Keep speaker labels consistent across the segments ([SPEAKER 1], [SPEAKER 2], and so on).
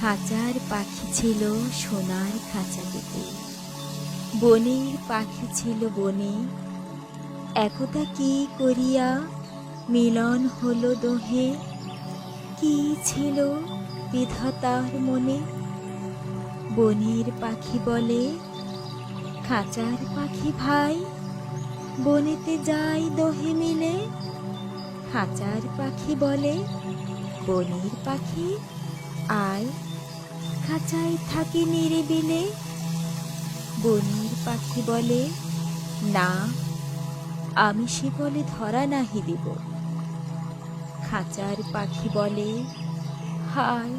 [SPEAKER 1] খাঁচার পাখি ছিল সোনার খাঁচাটিতে, বনের পাখি ছিল বনে। একদা কি করিয়া মিলন হলো দোহে, কি ছিল বিধাতার মনে। বনের পাখি বলে, খাঁচার পাখি ভাই, বনেতে যাই দোহে মিলে। খাঁচার পাখি বলে, বনের পাখি আয়, খাঁচায় থাকি নিরিবিলে। বনের পাখি বলে, না, আমি সে বলে ধরা নাহি দিব। খাঁচার পাখি বলে, হায়,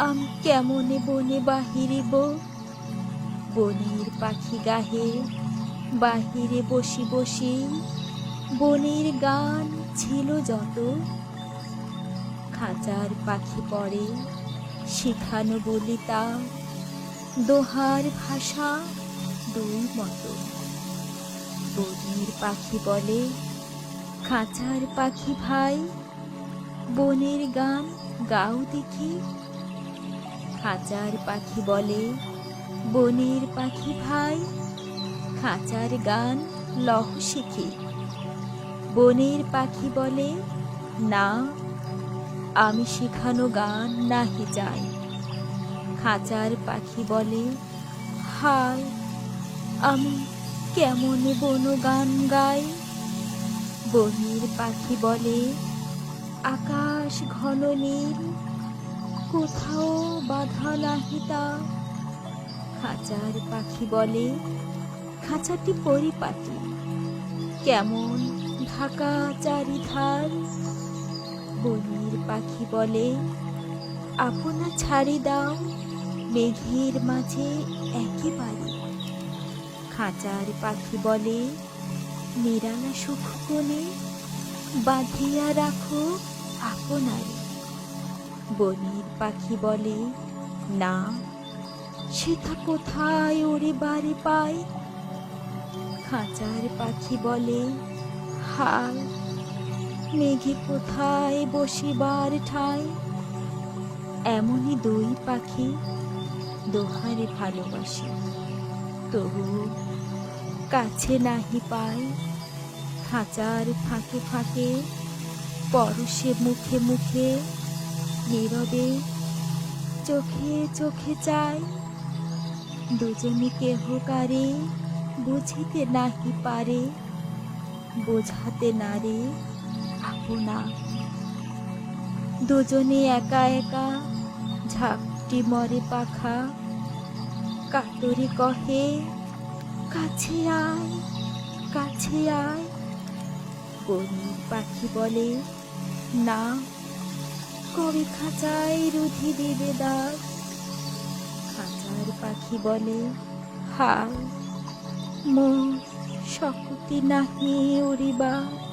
[SPEAKER 1] আমি কেমনে বনে বাহিরিব। বনের পাখি গাহে, বাহিরে বসি বসি, বনের গান ছিল যত। খাঁচার পাখি পড়ে শিখানো বলি তার, দোহার ভাষা দুই মতো। বনের পাখি বলে, খাঁচার পাখি ভাই, বনের গান গাও দেখি। খাঁচার পাখি বলে, বনের পাখি ভাই, খাঁচার গান লহ শিখি। বনের পাখি বলে, না, আমি শিখানো গান নাহি যাই। খাঁচার পাখি বলে, হায়, আমি কেমনে বন গান গাই। বনের পাখি বলে, আকাশ ঘন নীল, কোথাও বাধা নাহি তা। খাঁচার পাখি বলে, খাঁচাটি পরিপাটি, কেমন ঢাকা চারিধার। বনের পাখি বলে, আপনা ছাড়ি দাও মেঘের মাঝে একেবারে। খাঁচার পাখি বলে, নিরালা সুখ কোণে বাঁধিয়া রাখো আপনারে। বনের পাখি বলে, না, সেথা কোথায় ওরে বাড়ি পায়। খাঁচার পাখি বলে, হায়, মেঘে কোথায় বসিবার ঠাঁই। এমনই দুই পাখি দোহারে ভালোবাসে, তবু কাছে নাহি পায়। খাঁচার ফাঁকে ফাঁকে, পরশে মুখে মুখে, নীরবে চোখে চোখে চায়। দুজনে কেহ কারে বুঝিতে নাহি পারে, বোঝাতে নারে আপনা। দুজনে একা একা ঝাপটি মরে পাখা, কাতরে কহে, কাছে আয়, কাছে আয়। বনের পাখি বলে, না, কবে খাঁচায় রুধি দেবে দাগ। খাঁচার পাখি বলে, হায়, মোর শক্তি নাহি উড়িবার।